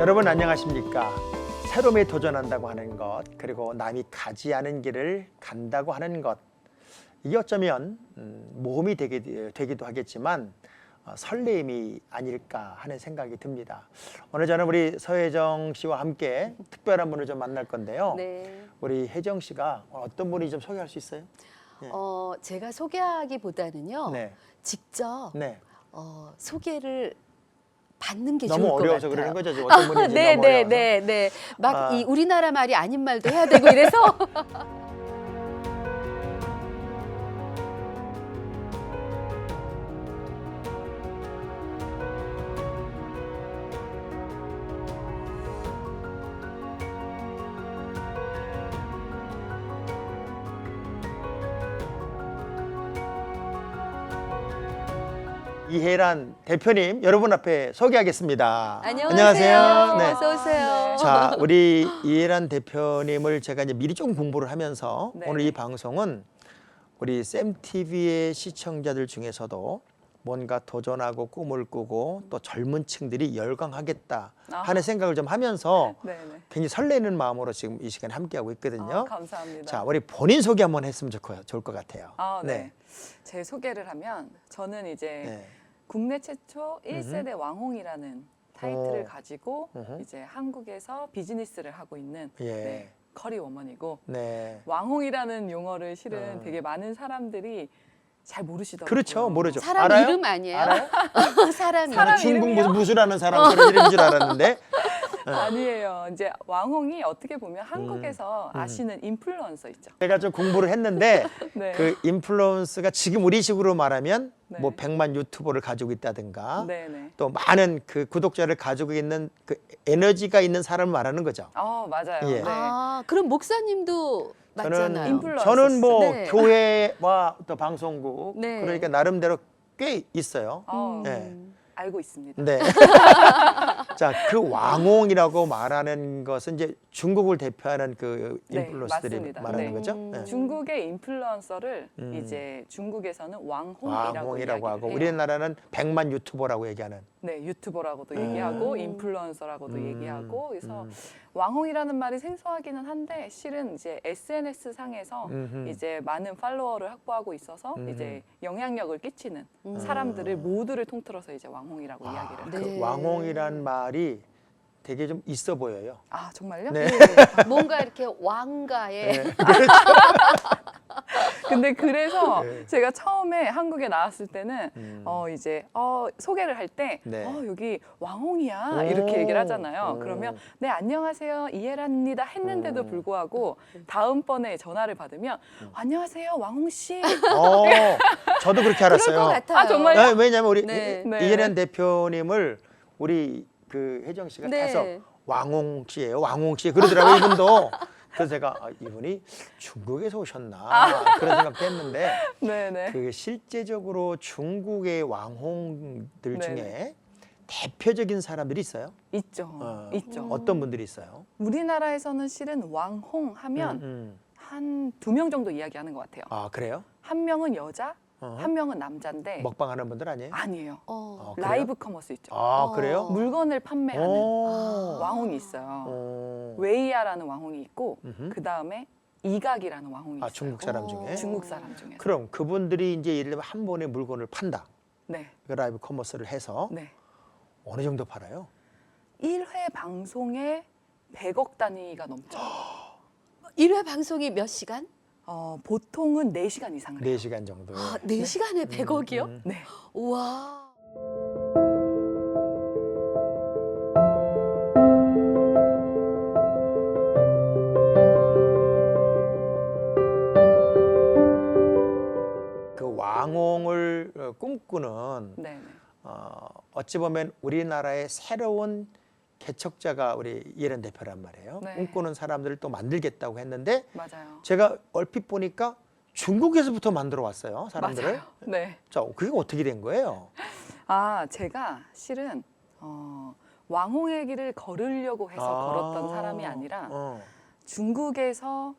여러분 안녕하십니까? 새로움에 도전한다고 하는 것, 그리고 남이 가지 않은 길을 간다고 하는 것, 이게 어쩌면 모험이 되기도 하겠지만 설레임이 아닐까 하는 생각이 듭니다. 오늘 저는 우리 서혜정 씨와 함께 특별한 분을 좀 만날 건데요. 네. 우리 혜정 씨가 어떤 분이 좀 소개할 수 있어요? 네. 제가 소개하기보다는요. 네. 직접 네. 소개를 받는 게 너무 좋을 것 어려워서 같아요. 그러는 거죠. 지금 어떤 분인지 네, 너무 네, 어려워서. 네, 네. 막 아. 이 우리나라 말이 아닌 말도 해야 되고 이래서 이혜란 대표님 여러분 앞에 소개하겠습니다. 안녕하세요. 네. 어서 오세요. 자, 우리 이혜란 대표님을 제가 이제 미리 조금 공부를 하면서 네. 오늘 이 방송은 우리 쌤TV의 시청자들 중에서도 뭔가 도전하고 꿈을 꾸고 또 젊은 층들이 열광하겠다 하는 생각을 좀 하면서 네네. 굉장히 설레는 마음으로 지금 이 시간에 함께하고 있거든요. 감사합니다. 자, 우리 본인 소개 한번 했으면 좋을 것 같아요. 네. 제 소개를 하면 저는 이제 네. 국내 최초 1세대 왕홍이라는 타이틀을 오. 가지고 음흠. 이제 한국에서 비즈니스를 하고 있는 예. 커리 워먼이고 네. 왕홍이라는 용어를 실은 되게 많은 사람들이 잘 모르시더라고요. 그렇죠. 모르죠. 사람 알아요? 이름 아니에요? 알아요? 사람 이름. 사람 중국 이름이요? 무술하는 사람 그런 이름인 줄 알았는데. 아니에요. 이제 왕홍이 어떻게 보면 한국에서 아시는 인플루언서 있죠. 제가 좀 공부를 했는데 네. 그 인플루언서가 지금 우리 식으로 말하면 네. 뭐 100만 유튜버를 가지고 있다든가 네네. 또 많은 그 구독자를 가지고 있는 그 에너지가 있는 사람을 말하는 거죠. 맞아요. 예. 네. 그럼 목사님도 맞잖아요. 인플루언서. 저는 뭐 네. 교회와 또 방송국 네. 그러니까 나름대로 꽤 있어요. 네. 알고 있습니다. 네. 자, 그 왕홍이라고 말하는 것은 이제 중국을 대표하는 그 네, 인플루언서들이 맞습니다. 말하는 네. 거죠. 네. 중국의 인플루언서를 이제 중국에서는 왕홍이라고 왕홍이라고 하고 이야기를 해요. 우리나라는 100만 유튜버라고 얘기하는. 네, 유튜버라고도 얘기하고 인플루언서라고도 얘기하고 그래서 왕홍이라는 말이 생소하기는 한데 실은 이제 SNS 상에서 이제 많은 팔로워를 확보하고 있어서 이제 영향력을 끼치는 사람들을 모두를 통틀어서 이제 왕홍이라고 이야기를 네. 해요. 그 왕홍이란 말이 되게 좀 있어 보여요. 아, 정말요? 네. 뭔가 이렇게 왕가의 근데 그래서 네. 제가 처음에 한국에 나왔을 때는 이제 소개를 할 때 네. 여기 왕홍이야 오. 이렇게 얘기를 하잖아요. 오. 그러면 네 안녕하세요 이혜란입니다 했는데도 불구하고 다음번에 전화를 받으면 안녕하세요 왕홍 씨. 저도 그렇게 그럴 것 알았어요. 같아요. 아, 정말요? 네, 왜냐하면 우리 네. 네. 이혜란 대표님을 우리 그 혜정 씨가 네. 가서 왕홍 씨예요, 왕홍 씨 그러더라고요 이분도. 그래서 제가 이분이 중국에서 오셨나 그런 생각도 했는데 네네. 그 실제적으로 중국의 왕홍들 네네. 중에 대표적인 사람들이 있어요. 있죠. 있죠. 어떤 분들이 있어요? 우리나라에서는 실은 왕홍 하면 한 2명 정도 이야기하는 것 같아요. 아, 그래요? 한 명은 여자, 한 명은 남자인데 먹방하는 분들 아니에요? 아니에요. 그래요? 라이브 커머스 있죠. 아, 그래요? 물건을 판매하는 오. 왕홍이 있어요. 오. 웨이야라는 왕홍이 있고 그 다음에 이각이라는 왕홍이 있어요. 중국 사람 중에? 중국 사람 중에. 그럼 그분들이 이제 예를 들면 한 번에 물건을 판다. 네, 그 라이브 커머스를 해서 네. 어느 정도 팔아요? 1회 방송에 100억 단위가 넘죠. 1회 방송이 몇 시간? 보통은 4시간 이상을 해요. 4시간 정도. 4시간에 100억이요? 네. 우와. 그 왕홍을 꿈꾸는 네, 네. 어찌 보면 우리나라의 새로운 개척자가 우리 이혜란 대표란 말이에요. 네. 꿈꾸는 사람들을 또 만들겠다고 했는데 맞아요. 제가 얼핏 보니까 중국에서부터 만들어 왔어요, 사람들을. 맞아요. 네. 자, 그게 어떻게 된 거예요? 제가 실은 왕홍의 길을 걸으려고 해서 걸었던 사람이 아니라 중국에서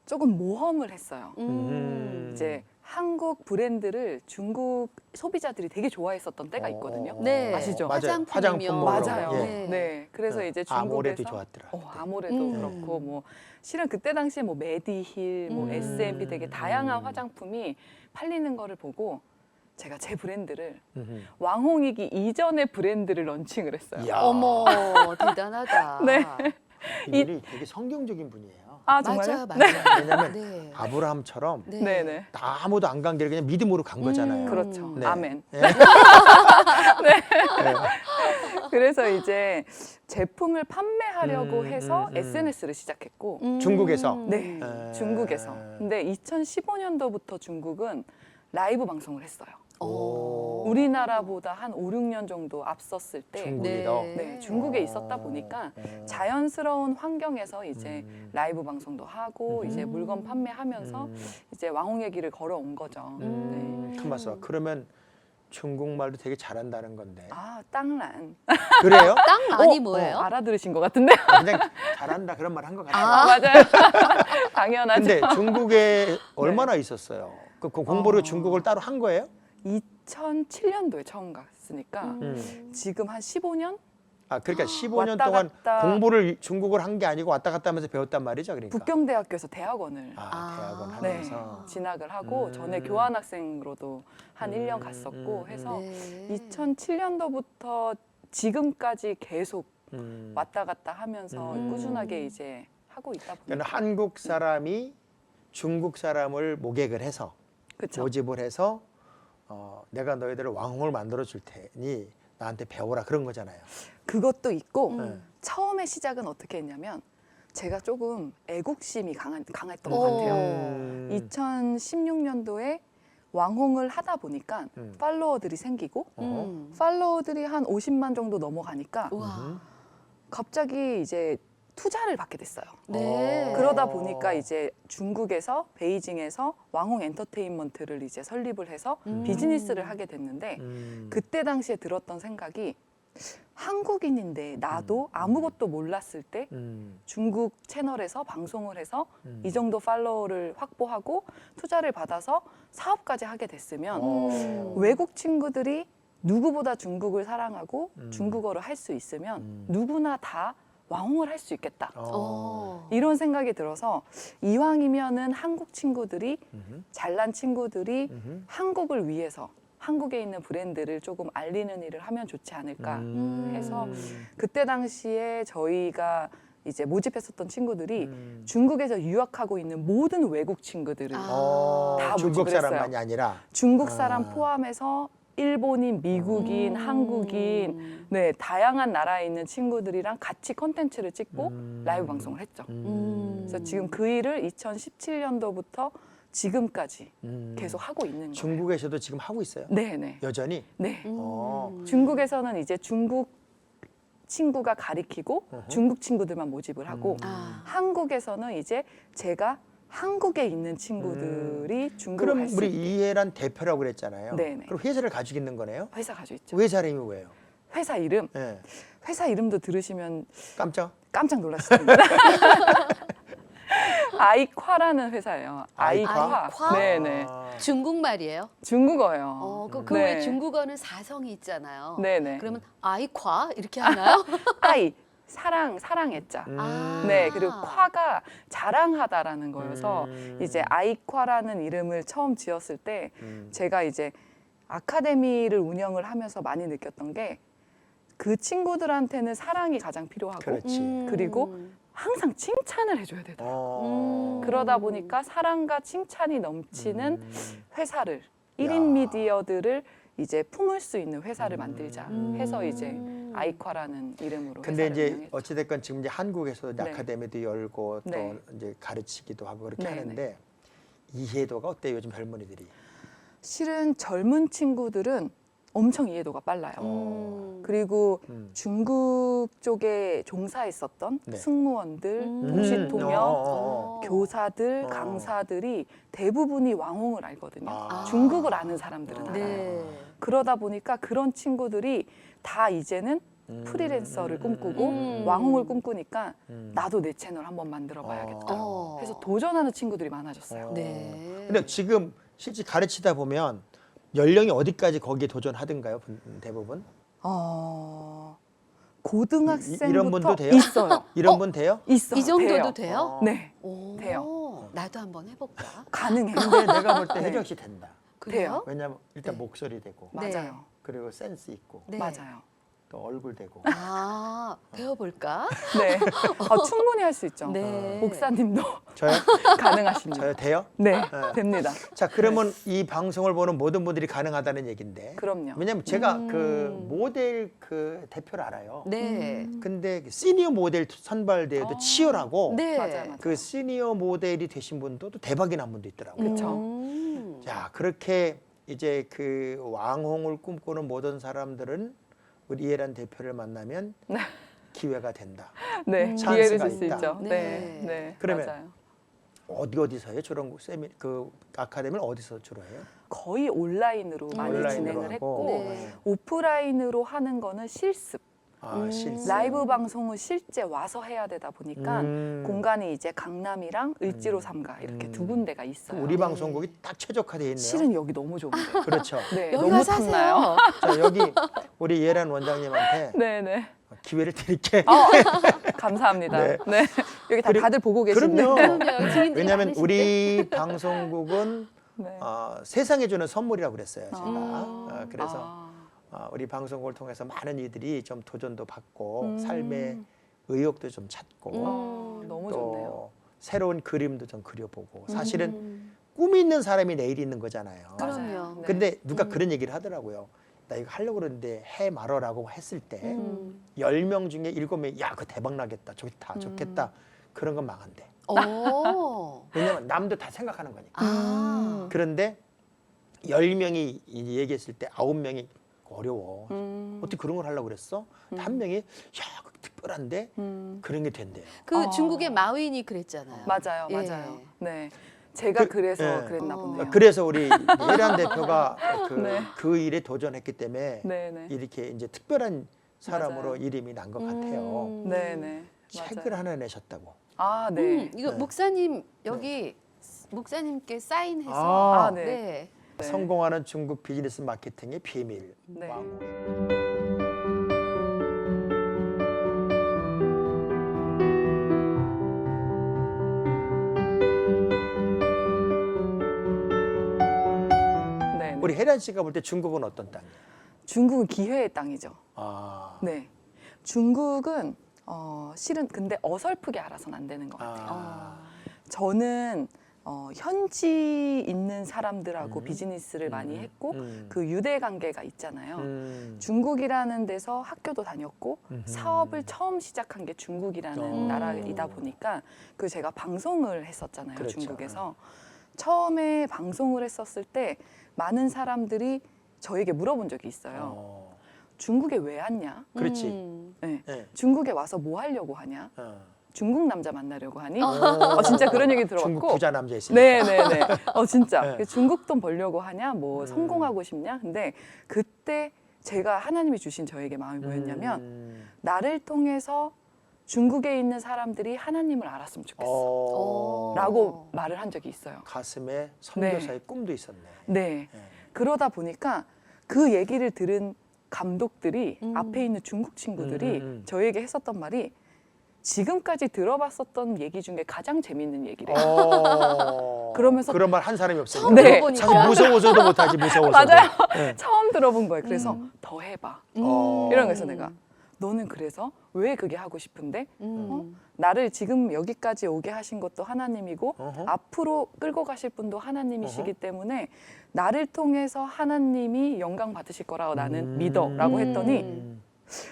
조금 모험을 했어요. 음. 이제 한국 브랜드를 중국 소비자들이 되게 좋아했었던 때가 있거든요. 네. 아시죠? 맞아요. 화장품이며. 화장품 맞아요. 예. 네. 그래서 이제 아모레도 중국에서 좋았더라. 아모레도 음. 그렇고 뭐 실은 그때 당시에 뭐 메디힐, 뭐 S&P 되게 다양한 화장품이 팔리는 거를 보고 제가 제 브랜드를 왕홍이기 이전의 브랜드를 런칭을 했어요. 이야. 어머, 대단하다. 네. 이분이 되게 성경적인 분이에요. 아 정말요? 맞아요, 맞아요. 왜냐면 네. 아브라함처럼 네. 네네. 아무도 안 간 길을 그냥 믿음으로 간 거잖아요. 그렇죠. 네. 아멘. 예. 그래서 이제 제품을 판매하려고 해서 음. SNS를 시작했고 중국에서? 네, 에. 중국에서. 근데 2015년도부터 중국은 라이브 방송을 했어요. 오. 우리나라보다 한 5, 6년 정도 앞섰을 때 중국이 더? 네, 중국에 있었다 보니까 자연스러운 환경에서 이제 라이브 방송도 하고 이제 물건 판매하면서 이제 왕홍 얘기를 걸어온 거죠. 네. 가만있어. 그러면 중국말도 되게 잘한다는 건데. 아, 땅란. 그래요? 땅란이 뭐예요? 알아들으신 것 같은데? 그냥 잘한다 그런 말 한 것 같아요. 아, 맞아요. 당연하죠. 근데 중국에 얼마나 있었어요? 그 공부를 중국을 따로 한 거예요? 2007년도에 처음 갔으니까 지금 한 15년? 아, 그러니까 15년 왔다 동안 갔다. 공부를 중국을 한 게 아니고 왔다 갔다 하면서 배웠단 말이죠, 그러니까. 북경대학교에서 대학원을 대학원 네, 하면서. 진학을 하고 전에 교환학생으로도 한 1년 갔었고 해서 네. 2007년도부터 지금까지 계속 음. 왔다 갔다 하면서 꾸준하게 이제 하고 있다 그러니까 보니까 한국 사람이 중국 사람을 모객을 해서 그쵸. 모집을 해서 내가 너희들을 왕홍을 만들어 줄 테니 나한테 배워라 그런 거잖아요. 그것도 있고 음. 처음에 시작은 어떻게 했냐면 제가 조금 애국심이 강했던 것 오. 같아요. 2016년도에 왕홍을 하다 보니까 팔로워들이 생기고 팔로워들이 한 50만 정도 넘어가니까 우와. 갑자기 이제 투자를 받게 됐어요. 네. 그러다 보니까 이제 중국에서 베이징에서 왕홍 엔터테인먼트를 이제 설립을 해서 비즈니스를 하게 됐는데 그때 당시에 들었던 생각이 한국인인데 나도 아무것도 몰랐을 때 중국 채널에서 방송을 해서 이 정도 팔로워를 확보하고 투자를 받아서 사업까지 하게 됐으면 외국 친구들이 누구보다 중국을 사랑하고 중국어를 할 수 있으면 누구나 다 왕홍을 할 수 있겠다. 이런 생각이 들어서 이왕이면은 한국 친구들이 잘난 친구들이 한국을 위해서 한국에 있는 브랜드를 조금 알리는 일을 하면 좋지 않을까 해서 그때 당시에 저희가 이제 모집했었던 친구들이 중국에서 유학하고 있는 모든 외국 친구들을 다 중국 모집을 했어요. 사람만이 아니라 중국 사람 포함해서 일본인, 미국인, 한국인, 네 다양한 나라에 있는 친구들이랑 같이 컨텐츠를 찍고 라이브 방송을 했죠. 그래서 지금 그 일을 2017년도부터 지금까지 계속 하고 있는 거예요. 중국에서도 지금 하고 있어요. 네네. 여전히. 네. 어. 중국에서는 이제 중국 친구가 가리키고 중국 친구들만 모집을 하고 한국에서는 이제 제가 한국에 있는 친구들이 중국을 그럼 할 수 우리 있게 이해란 대표라고 그랬잖아요. 네네. 그럼 회사를 가지고 있는 거네요? 회사 가지고 있죠. 회사 이름이 뭐예요? 회사 이름, 예. 회사 이름도 들으시면 깜짝? 깜짝 놀라실 겁니다. 아이콰라는 회사예요. 아이콰? 아이콰? 네네. 중국말이에요? 중국어예요. 왜 네. 중국어는 사성이 있잖아요. 네네. 그러면 아이콰 이렇게 하나요? 아이 사랑했자. 아. 네, 그리고 콰가 자랑하다라는 거여서 이제 아이콰라는 이름을 처음 지었을 때 제가 이제 아카데미를 운영을 하면서 많이 느꼈던 게 그 친구들한테는 사랑이 가장 필요하고 그렇지. 그리고 항상 칭찬을 해줘야 되더라고요. 그러다 보니까 사랑과 칭찬이 넘치는 회사를 1인 미디어들을 이제 품을 수 있는 회사를 만들자 해서 이제 아이콰라는 이름으로 근데 회사를 이제 운영했죠. 어찌됐건 지금 이제 한국에서 네. 아카데미도 열고 또 네. 이제 가르치기도 하고 그렇게 네, 하는데 이해도가 어때요, 요즘 젊은이들이? 실은 젊은 친구들은 엄청 이해도가 빨라요. 그리고 중국 쪽에 종사했었던 네. 승무원들, 도시통역, 교사들, 어. 강사들이 대부분이 왕홍을 알거든요. 아. 중국을 아는 사람들은 알아요. 네. 그러다 보니까 그런 친구들이 다 이제는 프리랜서를 꿈꾸고 왕홍을 꿈꾸니까 나도 내 채널 한번 만들어 봐야겠다. 어. 해서 도전하는 친구들이 많아졌어요. 네. 근데 지금 실제 가르치다 보면 연령이 어디까지 거기에 도전하든가요? 대부분? 고등학생부터 이런 분도 돼요? 있어요. 이런 분 돼요? 있어요. 이 정도도 돼요. 돼요? 네, 오, 돼요. 나도 한번 해볼까? 가능해요. 근데 내가 볼 때 네. 혜정 씨 된다. 그래요? 왜냐면 일단 네. 목소리 되고 네. 맞아요. 그리고 센스 있고 네. 맞아요. 또 얼굴 되고. 아, 배워볼까? 네, 충분히 할 수 있죠. 네. 목사님도 저요? 가능하십니다. 저요 돼요? 네, 네. 됩니다. 자 그러면 이 방송을 보는 모든 분들이 가능하다는 얘기인데. 그럼요. 왜냐면 제가 그 모델 그 대표를 알아요. 네. 근데 시니어 모델 선발대회도 치열하고 네. 맞아요. 그 시니어 모델이 되신 분도 또 대박이 난 분도 있더라고요. 그쵸. 자 그렇게 이제 그 왕홍을 꿈꾸는 모든 사람들은 우리 이해란 대표를 만나면 기회가 된다. 네, 찬스가 기회를 줄 수 있다. 있죠. 네. 네, 네, 그러면 맞아요. 어디서 해요? 저런 그 아카데미를 어디서 주로 해요? 거의 온라인으로 많이 온라인으로 진행을 하고. 했고 네. 오프라인으로 하는 거는 실습. 실습. 라이브 방송은 실제 와서 해야 되다 보니까 음. 공간이 이제 강남이랑 을지로 삼가 이렇게 두 군데가 있어요. 우리 방송국이 딱 최적화되어 있네요. 실은 여기 너무 좋은데. 그렇죠. 네, 여기 너무 와서 탐나요. 하세요. 자 여기 우리 이해란 원장님한테 네, 네. 기회를 드릴게. 감사합니다. 네. 네. 여기 다 그리- 다들 보고 계신데. 그럼요. 그럼요. 주인들이 왜냐하면 많으신데. 우리 방송국은 네. 세상에 주는 선물이라고 그랬어요. 제가. 아. 그래서 우리 방송국을 통해서 많은 이들이 좀 도전도 받고 음. 삶의 의욕도 좀 찾고 너무 또 좋네요. 새로운 그림도 좀 그려보고 사실은 음. 꿈이 있는 사람이 내일이 있는 거잖아요. 그럼요. 네. 근데 누가 그런 얘기를 하더라고요. 나 이거 하려고 그러는데 해 말어라고 했을 때 음. 10명 중에 7명이 야, 그거 대박 나겠다. 좋다. 좋겠다. 그런 건 망한대. 오. 왜냐면 남도 다 생각하는 거니까. 아. 그런데 10명이 얘기했을 때 9명이 어려워. 어떻게 그런 걸 하려고 그랬어? 한 명이 야, 그거 특별한데 그런 게 된대요. 그 중국의 마윈이 그랬잖아요. 맞아요, 예. 맞아요. 네. 제가 그- 그래서 예. 그랬나 보네요. 그래서 우리 이해란 대표가 네. 그 일에 도전했기 때문에 네, 네. 이렇게 이제 특별한 사람으로 맞아요. 이름이 난 것 같아요. 네, 네. 책을 하나 내셨다고. 아, 네. 이거 네. 목사님 여기 목사님께 사인해서 아, 네. 네. 네. 성공하는 중국 비즈니스 마케팅의 비밀. 네. 왕호. 네, 네. 우리 혜란 씨가 볼 때 중국은 어떤 땅이에요? 중국은 기회의 땅이죠. 아, 네. 중국은 실은 근데 어설프게 알아서는 안 되는 것 같아요. 아, 저는 현지 있는 사람들하고 비즈니스를 많이 했고 그 유대 관계가 있잖아요. 중국이라는 데서 학교도 다녔고 사업을 처음 시작한 게 중국이라는 나라이다 보니까 그 제가 방송을 했었잖아요. 그렇죠. 중국에서 처음에 방송을 했었을 때 많은 사람들이 저에게 물어본 적이 있어요. 중국에 왜 왔냐? 그렇지. 네. 네. 중국에 와서 뭐 하려고 하냐? 중국 남자 만나려고 하니? 오, 진짜 그런 얘기 들어봤고. 중국 부자 남자 있으니까. 네네네. 진짜. 네. 중국 돈 벌려고 하냐? 뭐 성공하고 싶냐? 근데 그때 제가 하나님이 주신 저에게 마음이 뭐였냐면 나를 통해서 중국에 있는 사람들이 하나님을 알았으면 좋겠어. 라고 말을 한 적이 있어요. 가슴에 선교사의 꿈도 있었네. 네. 네. 그러다 보니까 그 얘기를 들은 감독들이 앞에 있는 중국 친구들이 저에게 했었던 말이 지금까지 들어봤었던 얘기 중에 가장 재밌는 얘기래요. 그러면서 그런 말 한 사람이 없어요. 처음 네. 들어보니까. 사실 무서워서도 못하지 무서워서. 맞아요. 네. 처음 들어본 거예요. 그래서 더 해봐. 이런 거에서 내가 너는 그래서 왜 그게 하고 싶은데 나를 지금 여기까지 오게 하신 것도 하나님이고 앞으로 끌고 가실 분도 하나님이시기 때문에 나를 통해서 하나님이 영광 받으실 거라고 나는 믿어라고 했더니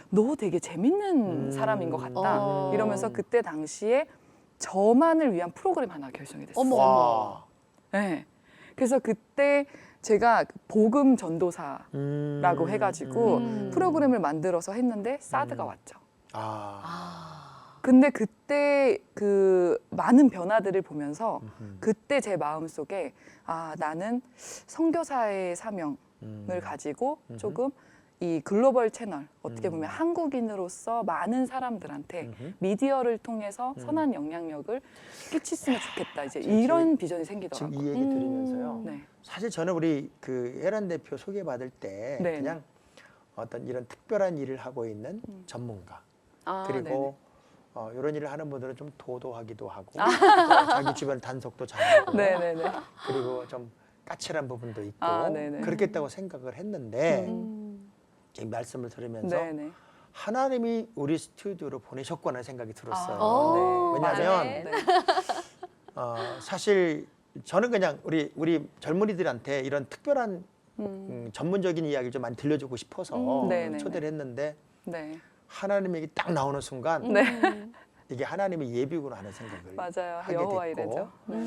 너 되게 재밌는 사람인 것 같다 이러면서 그때 당시에 저만을 위한 프로그램 하나 결성이 됐어요. 어머. 와. 네. 그래서 그때 제가 복음 전도사라고 해가지고 프로그램을 만들어서 했는데 사드가 왔죠. 근데 그때 그 많은 변화들을 보면서 그때 제 마음속에 나는 선교사의 사명을 가지고 조금 이 글로벌 채널 어떻게 보면 한국인으로서 많은 사람들한테 미디어를 통해서 선한 영향력을 끼쳤으면 좋겠다. 이제 지금 이런 비전이 지금 생기더라고요. 이 얘기 들으면서요. 네. 사실 저는 우리 그 혜란 대표 소개받을 때 네. 그냥 어떤 이런 특별한 일을 하고 있는 전문가 아, 그리고 이런 일을 하는 분들은 좀 도도하기도 하고 아. 또 자기 주변 단속도 잘하고 네네네. 그리고 좀 까칠한 부분도 있고 아, 네네. 그렇겠다고 생각을 했는데 음. 이 말씀을 들으면서 네네. 하나님이 우리 스튜디오로 보내셨구나 하는 생각이 들었어요. 오, 왜냐하면 네. 사실 저는 그냥 우리 젊은이들한테 이런 특별한 전문적인 이야기를 좀 많이 들려주고 싶어서 네네네. 초대를 했는데 네. 하나님에게 딱 나오는 순간 네. 이게 하나님의 예비구나 하는 생각을 맞아요. 하게 여호와 됐고 이래죠. 네.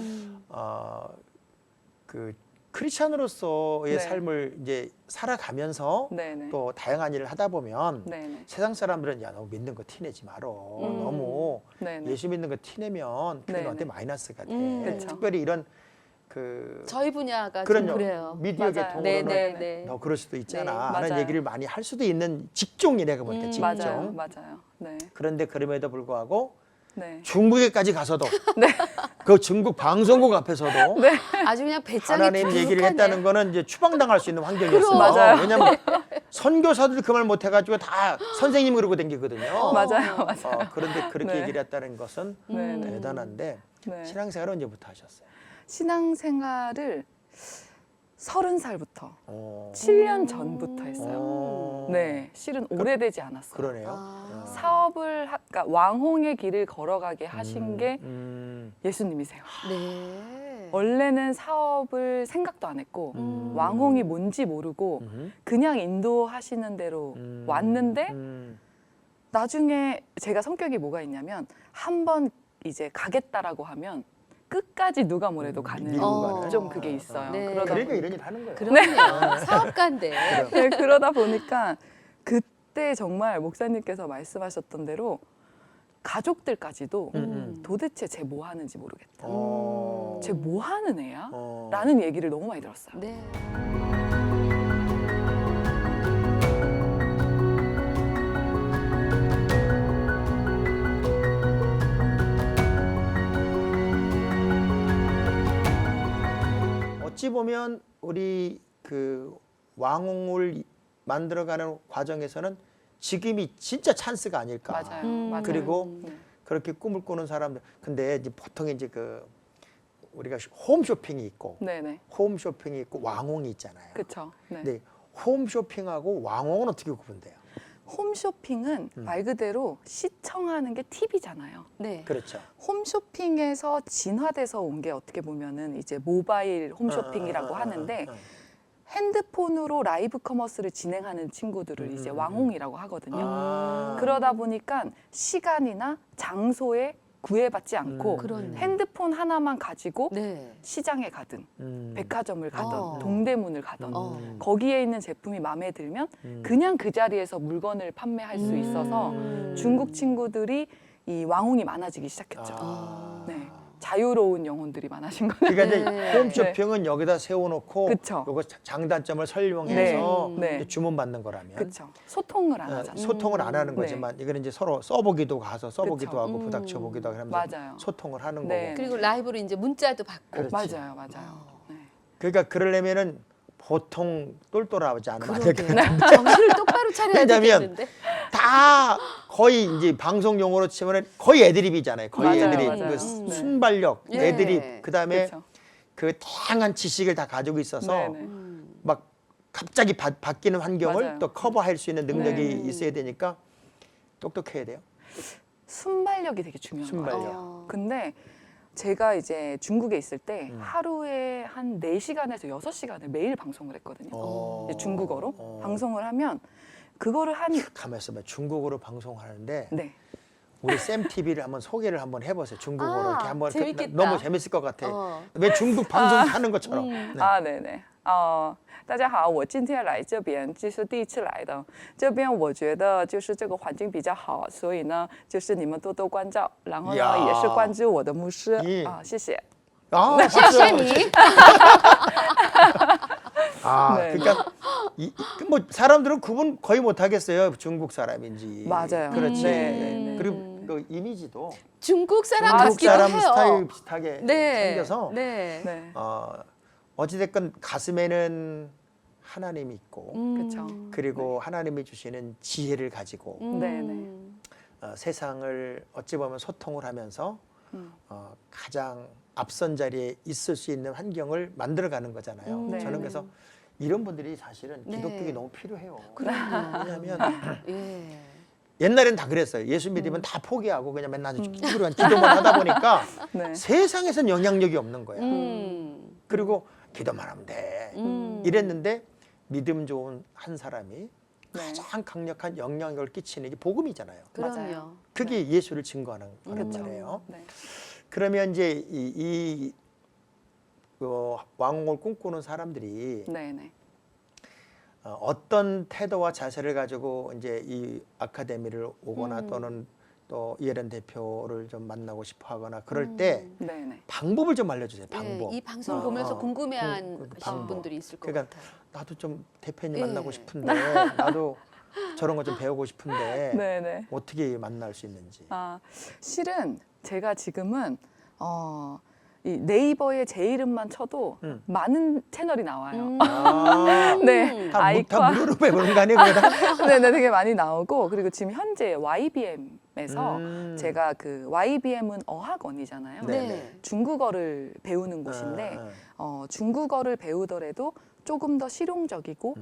그 크리스천으로서의 네. 삶을 이제 살아가면서 네네. 또 다양한 일을 하다 보면 네네. 세상 사람들은 야 너 믿는 거 티내지 말어. 너무 네네. 예수 믿는 거 티내면 그게 네네. 너한테 마이너스가 돼. 그쵸. 특별히 이런 그 저희 분야가 그런 좀 그래요. 미디어 맞아요. 계통으로는 네네네. 너 그럴 수도 있잖아 네, 하는 맞아요. 얘기를 많이 할 수도 있는 직종이 내가 볼 때 직종. 맞아요. 맞아요. 네. 그런데 그럼에도 불구하고 네. 중국에까지 가서도 그 중국 방송국 앞에서도 아주 그냥 배짱이 하나님 얘기를 두둑하네. 했다는 거는 이제 추방당할 수 있는 환경이었어요. 맞아요. 왜냐면 선교사들 그 말 못해가지고 다 선생님 그러고 댕기거든요. 맞아요. 맞아요. 그런데 그렇게 네. 얘기를 했다는 것은 네, 네. 대단한데 네. 신앙생활은 언제부터 하셨어요? 신앙생활을 30살부터 어, 7년 전부터 했어요. 어, 네, 실은 오래되지 않았어요. 그러네요. 아. 사업을 그러니까 왕홍의 길을 걸어가게 하신 게 예수님이세요. 네. 원래는 사업을 생각도 안 했고 왕홍이 뭔지 모르고 그냥 인도하시는 대로 왔는데 나중에 제가 성격이 뭐가 있냐면 한 번 이제 가겠다라고 하면 끝까지 누가 뭐래도 가는 밀고 가는. 좀 그게 있어요. 네. 그러다 그러니까 보니- 이런 일 하는 거예요. 그럼요. 사업가인데. 네, 그러다 보니까 그때 정말 목사님께서 말씀하셨던 대로 가족들까지도 도대체 쟤 뭐 하는지 모르겠다. 쟤 뭐 하는 애야? 라는 얘기를 너무 많이 들었어요. 네. 어찌 보면 우리 그 왕홍을 만들어가는 과정에서는 지금이 진짜 찬스가 아닐까. 맞아요. 맞아요. 그리고 네. 그렇게 꿈을 꾸는 사람들. 근데 이제 보통 이제 그 우리가 홈쇼핑이 있고 네네. 홈쇼핑이 있고 왕홍이 있잖아요. 그쵸. 네. 근데 홈쇼핑하고 왕홍은 어떻게 구분돼요? 홈쇼핑은 말 그대로 시청하는 게 팁이잖아요. 네. 그렇죠. 홈쇼핑에서 진화돼서 온 게 어떻게 보면은 이제 모바일 홈쇼핑이라고 하는데 핸드폰으로 라이브 커머스를 진행하는 친구들을 이제 왕홍이라고 하거든요. 그러다 보니까 시간이나 장소에 구애받지 않고 그렇네. 핸드폰 하나만 가지고 네. 시장에 가든 백화점을 가든 동대문을 가든 거기에 있는 제품이 마음에 들면 그냥 그 자리에서 물건을 판매할 수 있어서 중국 친구들이 이 왕홍이 많아지기 시작했죠. 네. 자유로운 영혼들이 많아진 거예요. 그러니까 네. 이제 홈쇼핑은 여기다 세워놓고 그쵸. 요거 장단점을 설명해서 네. 네. 주문받는 거라면 그렇죠. 소통을 안 하잖아요. 소통을 안 하는 네. 거지만 이거는 이제 서로 써보기도 가서 써보기도 그쵸. 하고 부닥쳐보기도 하고 하면서 맞아요. 소통을 하는 네. 거고. 그리고 라이브로 이제 문자도 받고. 그렇지. 맞아요, 맞아요. 네. 그러니까 그러려면은 보통 똘똘하지 않으면 안 될 것 그러게. 같아요. 정신을 똑바로 차려야 왜냐면 되겠는데. 다 거의 이제 방송 용어로 치면은 거의 애드립이잖아요. 거의 맞아요, 애드립. 맞아요. 그 네. 순발력, 네. 애드립. 그다음에 그렇죠. 그 다양한 지식을 다 가지고 있어서 네네. 막 갑자기 바뀌는 환경을 맞아요. 또 커버할 수 있는 능력이 네. 있어야 되니까 똑똑해야 돼요. 순발력이 되게 중요한 것 순발력. 같아요. 근데 제가 이제 중국에 있을 때 하루에 한 4시간에서 6시간을 매일 방송을 했거든요. 이제 중국어로 방송을 하면 그거를 한 가만 있어봐. 중국어로 방송하는데 네. 우리 쌤 TV를 한번 소개를 한번 해보세요. 중국어로 이렇게 한번 재밌겠다. 너무 재밌을 것 같아. 어. 왜 중국 방송 하는 것처럼. 네. 啊，对对，大家好，我今天来这边就是第一次来的，这边我觉得就是这个环境比较好，所以呢，就是你们多多关照，然后呢呀也是关注我的牧师예. 啊，谢谢。 아, 谢谢你。 아, 네. 그러니까 뭐 사람들은 구분 거의 못 하겠어요. 중국 사람인지. 맞아요. 그렇지. 네. 그리고 그 이미지도 중국 사람 중국 같기도 사람 해요. 스타일 비슷하게 네. 생겨서 네. 네. 어찌됐건 가슴에는 하나님이 있고 그쵸. 그리고 하나님이 주시는 지혜를 가지고 네네. 세상을 어찌 보면 소통을 하면서 음. 가장 앞선 자리에 있을 수 있는 환경을 만들어가는 거잖아요. 네. 저는 그래서 이런 분들이 사실은 네. 기독교에 너무 필요해요. 그럼요. 왜냐하면 예. 옛날엔 다 그랬어요. 예수 믿으면 다 포기하고 그냥 맨날 쭈그리고 기도만 하다 보니까 네. 세상에선 영향력이 없는 거야. 그리고 기도만 하면 돼. 이랬는데 믿음 좋은 한 사람이 네. 가장 강력한 영향력을 끼치는 게 복음이잖아요. 그럼요. 맞아요. 그게 예수를 증거하는 그쵸. 거예요. 네. 그러면 이제 왕홍을 꿈꾸는 사람들이 네네. 어떤 태도와 자세를 가지고 이제 이 아카데미를 오거나 또는 또 이혜련 대표를 좀 만나고 싶어하거나 그럴 때 네네. 방법을 좀 알려주세요. 방법. 예, 이 방송을 보면서 궁금해한 그 하신 방법. 분들이 있을 것 그러니까 같아요. 나도 좀 대표님 예. 만나고 싶은데 나도 저런 거 좀 배우고 싶은데 네네. 어떻게 만날 수 있는지. 실은 제가 지금은 이 네이버에 제 이름만 쳐도 많은 채널이 나와요. 네, 다 아이과. 무료로 배우는 거 아니에요? 그거다? 네네, 되게 많이 나오고, 그리고 지금 현재 YBM에서 제가 그 YBM은 어학원이잖아요. 네. 중국어를 배우는 곳인데 중국어를 배우더라도 조금 더 실용적이고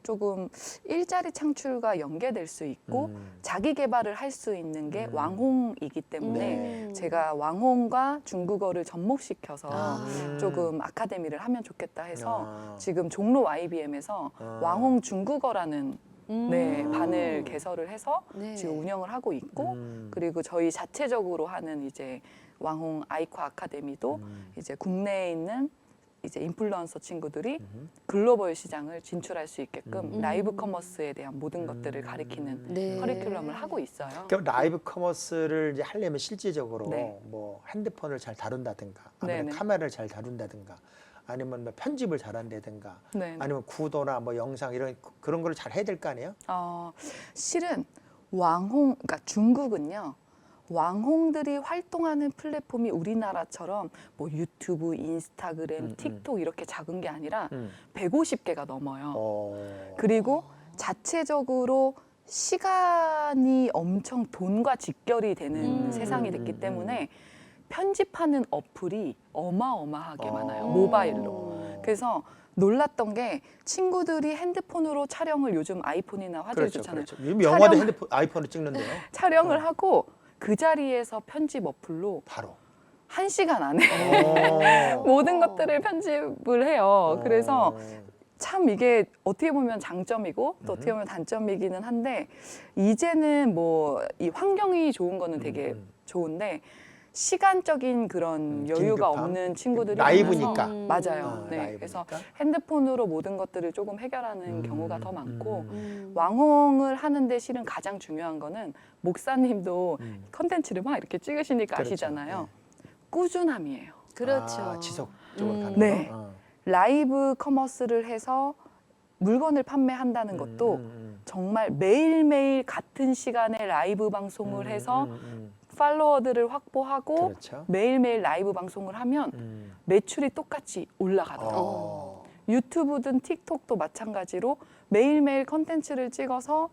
조금 일자리 창출과 연계될 수 있고 자기 개발을 할 수 있는 게 왕홍이기 때문에 제가 왕홍과 중국어를 접목시켜서 조금 아카데미를 하면 좋겠다 해서 지금 종로 YBM에서 왕홍 중국어라는 네, 반을 개설을 해서 네. 지금 운영을 하고 있고 그리고 저희 자체적으로 하는 이제 왕홍 아이과 아카데미도 이제 국내에 있는 이제 인플루언서 친구들이 글로벌 시장을 진출할 수 있게끔 라이브 커머스에 대한 모든 것들을 가리키는 네. 커리큘럼을 하고 있어요. 그럼 라이브 커머스를 이제 하려면 실제적으로 네. 뭐 핸드폰을 잘 다룬다든가 아니면 네네. 카메라를 잘 다룬다든가 아니면 뭐 편집을 잘한다든가 네. 아니면 구도나 뭐 영상 이런 그런 걸 잘 해야 될 거 아니에요? 실은 왕홍, 그러니까 중국은요. 왕홍들이 활동하는 플랫폼이 우리나라처럼 뭐 유튜브, 인스타그램, 틱톡 이렇게 작은 게 아니라 150개가 넘어요. 그리고 자체적으로 시간이 엄청 돈과 직결이 되는 세상이 됐기 때문에 편집하는 어플이 어마어마하게 많아요. 모바일로. 그래서 놀랐던 게 친구들이 핸드폰으로 촬영을 요즘 아이폰이나 화질이 좋잖아요. 그렇죠. 요즘 영화도 핸드폰, 아이폰을 찍는데요. 촬영을 하고 그 자리에서 편집 어플로 바로. 1시간 안에 모든 것들을 편집을 해요. 그래서 참 이게 어떻게 보면 장점이고 또 어떻게 보면 단점이기는 한데 이제는 뭐 이 환경이 좋은 거는 되게 좋은데 시간적인 그런 여유가 긴급함? 없는 친구들이 라이브니까. 많아서 맞아요. 네, 라이브니까. 그래서 핸드폰으로 모든 것들을 조금 해결하는 경우가 더 많고 음. 왕홍을 하는데 실은 가장 중요한 거는 목사님도 컨텐츠를 막 이렇게 찍으시니까 그렇죠. 아시잖아요. 꾸준함이에요. 그렇죠. 지속적으로 가는 네. 거. 라이브 커머스를 해서 물건을 판매한다는 것도 정말 매일매일 같은 시간에 라이브 방송을 해서 팔로워들을 확보하고 그렇죠. 매일매일 라이브 방송을 하면 매출이 똑같이 올라가더라고요. 유튜브든 틱톡도 마찬가지로 매일매일 컨텐츠를 찍어서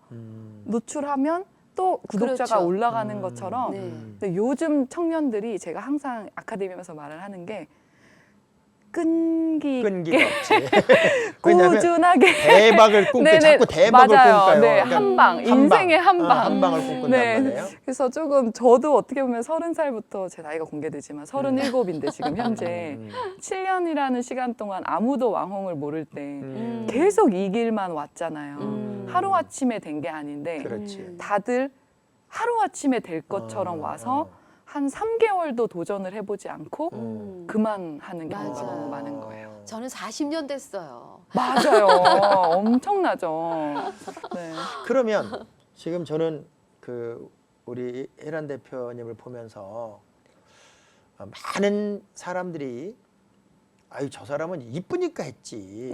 노출하면 또 구독자가 그렇죠. 올라가는 것처럼 네. 근데 요즘 청년들이 제가 항상 아카데미에서 말을 하는 게 끈기가 끈기가 없지. 왜냐하면 꾸준하게 대박을 꿈꾸 네네, 자꾸 대박을 맞아요. 꿈꿔요. 네, 그러니까 한 방, 인생의 한 방. 한 방을 꿈꾼단 네. 말이에요. 그래서 조금 저도 어떻게 보면 30살부터 제 나이가 공개되지만 37인데 지금 현재 7년이라는 시간 동안 아무도 왕홍을 모를 때 계속 이 길만 왔잖아요. 하루아침에 된 게 아닌데 그렇지. 다들 하루아침에 될 것처럼 와서 한 3개월도 도전을 해보지 않고 그만하는 경우가 맞아. 너무 많은 거예요. 저는 40년 됐어요. 맞아요. 엄청나죠. 네. 그러면 지금 저는 그 우리 혜란 대표님을 보면서 많은 사람들이 아유 저 사람은 이쁘니까 했지.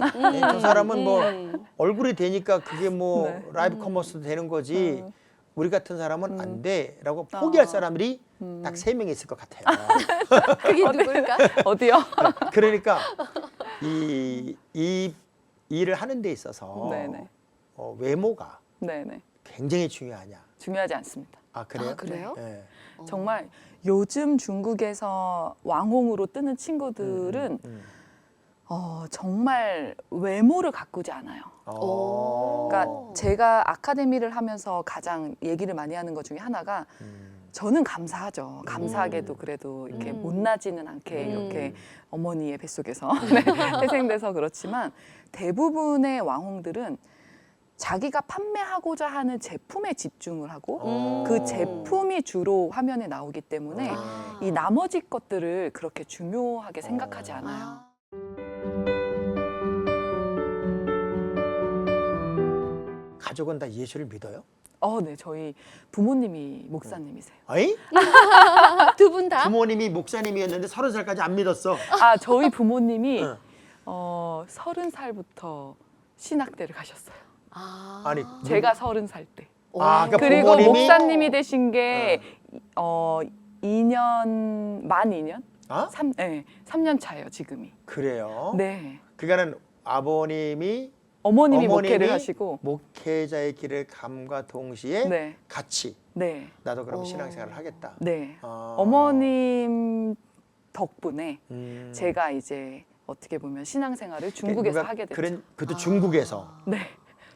저 사람은 뭐 얼굴이 되니까 그게 뭐 네. 라이브 커머스도 되는 거지. 우리 같은 사람은 안 돼라고 아. 포기할 사람들이 딱 3명 있을 것 같아요. 그게 누굴까? 어디요? 그러니까 이 일을 하는 데 있어서 네네. 외모가 네네. 굉장히 중요하냐. 중요하지 않습니다. 아 그래요? 아, 그래요? 네. 정말 요즘 중국에서 왕홍으로 뜨는 친구들은 정말 외모를 가꾸지 않아요. 오. 그러니까 제가 아카데미를 하면서 가장 얘기를 많이 하는 것 중에 하나가 저는 감사하죠. 감사하게도 그래도 이렇게 못나지는 않게 이렇게 어머니의 뱃속에서 네, 태생돼서 그렇지만 대부분의 왕홍들은 자기가 판매하고자 하는 제품에 집중을 하고 그 제품이 주로 화면에 나오기 때문에 아. 이 나머지 것들을 그렇게 중요하게 생각하지 않아요. 아. 가족은 다 예수를 믿어요? 네, 저희 부모님이 목사님이세요. 어이? 두 분 다? 부모님이 목사님이었는데 30살까지 안 믿었어. 저희 부모님이 응. 30살부터 신학대를 가셨어요. 아. 아니, 제가 30살 때. 오. 그러니까 그리고 부모님이- 목사님이 되신 게 2년, 만 2년? 어? 3년 차예요, 지금이. 그래요? 네. 그러니까는 아버님이 어머님이 목회를 하시고 목회자의 길을 감과 동시에 네. 같이 네. 나도 그럼 오. 신앙생활을 하겠다. 네. 아. 어머님 덕분에 음. 제가 이제 어떻게 보면 신앙생활을 중국에서 누가 하게 됐죠. 그것도 중국에서. 네.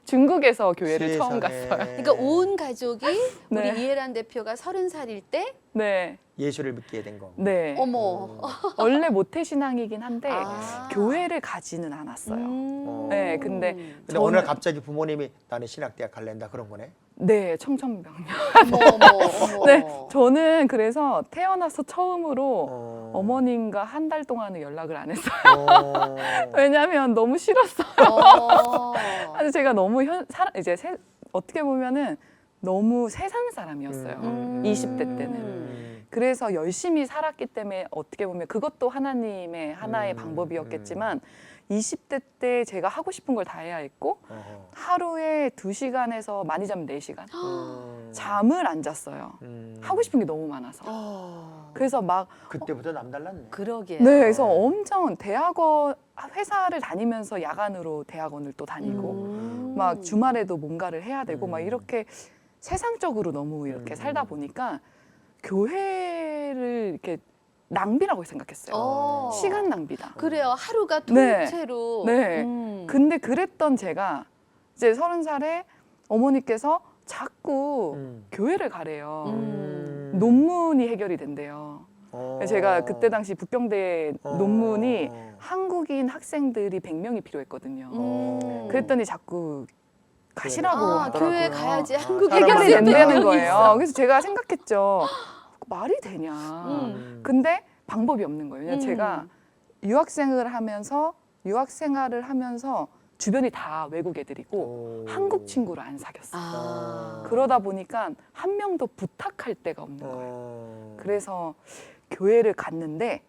중국에서 교회를 처음 세상에. 갔어요. 그러니까 온 가족이 네. 우리 이해란 대표가 30살일 때 네. 예수를 믿게 된 거고. 네. 어머. 원래 모태 신앙이긴 한데 아. 교회를 가지는 않았어요. 네, 근데 근데 어느 날 갑자기 부모님이 나는 신학대학 갈랜다 그런 거네. 네, 청천벽력. 어머. 네, 저는 그래서 태어나서 처음으로 어. 어머님과 한 달 동안은 연락을 안 했어요. 어. 왜냐하면 너무 싫었어요. 어. 아니 제가 너무 어떻게 보면은 너무 세상 사람이었어요. 20대 때는. 그래서 열심히 살았기 때문에 어떻게 보면 그것도 하나님의 하나의 방법이었겠지만 20대 때 제가 하고 싶은 걸 다 해야 했고 어허. 하루에 2시간에서 많이 자면 4시간 음. 잠을 안 잤어요. 하고 싶은 게 너무 많아서. 그래서 막 그때부터 남달랐네. 그러게. 네, 그래서 엄청 대학원 회사를 다니면서 야간으로 대학원을 또 다니고 막 주말에도 뭔가를 해야 되고 막 이렇게 세상적으로 너무 이렇게 살다 보니까 교회를 이렇게 낭비라고 생각했어요. 시간 낭비다. 그래요. 하루가 네. 통째로. 네. 근데 그랬던 제가 이제 30살에 어머니께서 자꾸 교회를 가래요. 논문이 해결이 된대요. 제가 그때 당시 북경대 논문이 한국인 학생들이 100명이 필요했거든요. 그랬더니 자꾸 가시라고 하더라고요. 교회 가야지 한국 사람 해결이 해결이 된다는 거예요. 그래서 제가 생각했죠. 말이 되냐. 근데 방법이 없는 거예요. 왜냐면 제가 유학생활을 하면서 주변이 다 외국 애들이고 한국 친구를 안 사귀었어요. 그러다 보니까 한 명도 부탁할 데가 없는 거예요. 그래서 교회를 갔는데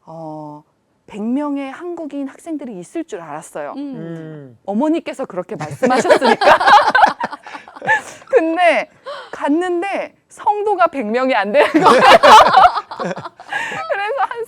100명의 한국인 학생들이 있을 줄 알았어요. 어머니께서 그렇게 말씀하셨으니까. 근데 갔는데 성도가 100명이 안 되는 거예요. 그래서 한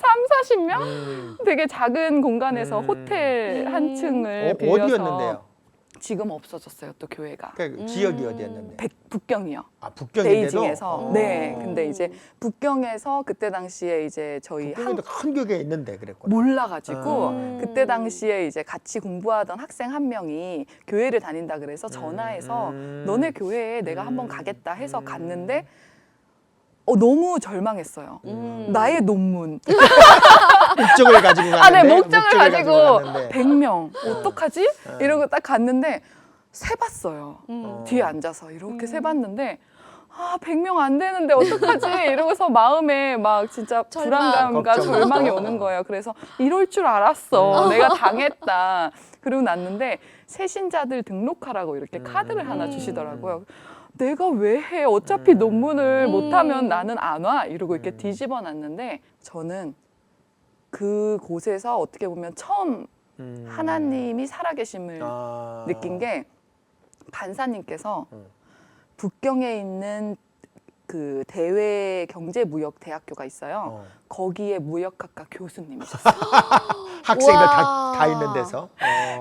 30-40명? 되게 작은 공간에서 호텔 한 층을 빌려서 어디였는데요? 지금 없어졌어요, 또 교회가. 그러니까 지역이 어디였는데? 북경이요. 아 북경인데도. 베이징에서. 네. 근데 이제 북경에서 그때 당시에 이제 저희 북경에도 큰 교회 있는데 그랬구나. 몰라가지고 그때 당시에 이제 같이 공부하던 학생 한 명이 교회를 다닌다 그래서 전화해서 너네 교회에 내가 한번 가겠다 해서 갔는데 너무 절망했어요. 나의 논문. 목적을 가지고 갔는데. 네, 목적을 가지고 갔는데. 100명. 어떡하지? 이러고 딱 갔는데 세봤어요. 뒤에 앉아서 이렇게 세봤는데 100명 안 되는데 어떡하지? 이러고서 마음에 막 진짜 불안감과 걱정. 절망이 오는 거예요. 그래서 이럴 줄 알았어. 내가 당했다. 그러고 났는데 새신자들 등록하라고 이렇게 카드를 하나 주시더라고요. 내가 왜 해? 어차피 논문을 못하면 나는 안 와. 이러고 이렇게 뒤집어 놨는데 저는 그곳에서 어떻게 보면 처음 하나님이 살아계심을 아. 느낀 게 간사님께서 음. 북경에 있는 그 대외경제무역대학교가 있어요. 어. 거기에 무역학과 교수님이셨어요. 학생들 와. 다 있는 데서.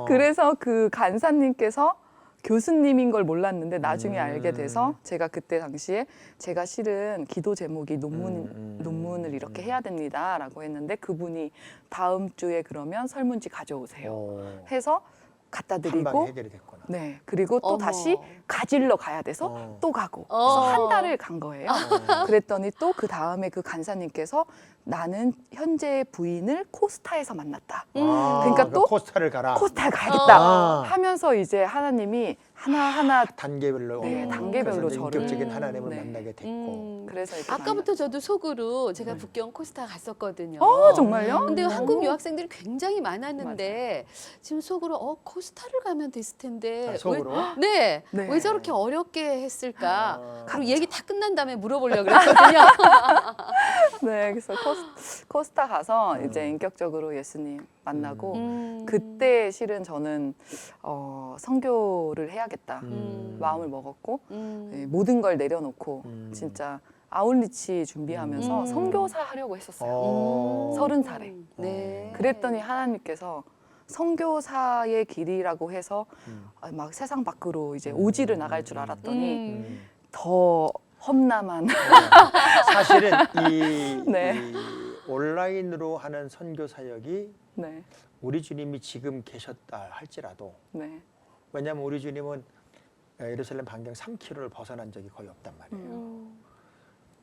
그래서 그 간사님께서 교수님인 걸 몰랐는데 나중에 알게 돼서 제가 그때 당시에 제가 실은 기도 제목이 논문을 이렇게 해야 됩니다라고 했는데 그분이 다음 주에 그러면 설문지 가져오세요. 해서 갖다 한방에 드리고 해결이 됐구나. 네 그리고 또 어머. 다시 가지러 가야 돼서 어. 또 가고 어. 그래서 한 달을 간 거예요. 그랬더니 또 그 다음에 그 간사님께서 나는 현재 부인을 코스타에서 만났다. 그러니까 또 코스타를 가라. 코스타에 가야겠다 아. 하면서 이제 하나님이 하나하나 단계별로. 네, 어. 단계별로 그래서 이제 저를. 인격적인 하나님을 네. 만나게 됐고. 그래서 이렇게 아까부터 저도 속으로 제가 북경 코스타 갔었거든요. 정말요? 근데 한국 유학생들이 굉장히 많았는데 지금 속으로 코스타를 가면 됐을 텐데 아, 속으로? 네. 네. 왜 저렇게 어렵게 했을까? 아. 그리고 얘기 다 끝난 다음에 물어보려고 그랬거든요. 네, 그래서 코스타 가서 이제 인격적으로 예수님 만나고 그때 실은 저는 선교를 해야겠다 마음을 먹었고 네, 모든 걸 내려놓고 진짜 아울리치 준비하면서 선교사 하려고 했었어요. 어. 30살에. 네. 그랬더니 하나님께서 선교사의 길이라고 해서 막 세상 밖으로 이제 오지를 나갈 줄 알았더니 더 험난한 사실은 이, 네. 이 온라인으로 하는 선교 사역이 네, 우리 주님이 지금 계셨다 할지라도 네, 왜냐하면 우리 주님은 예루살렘 반경 3km를 벗어난 적이 거의 없단 말이에요.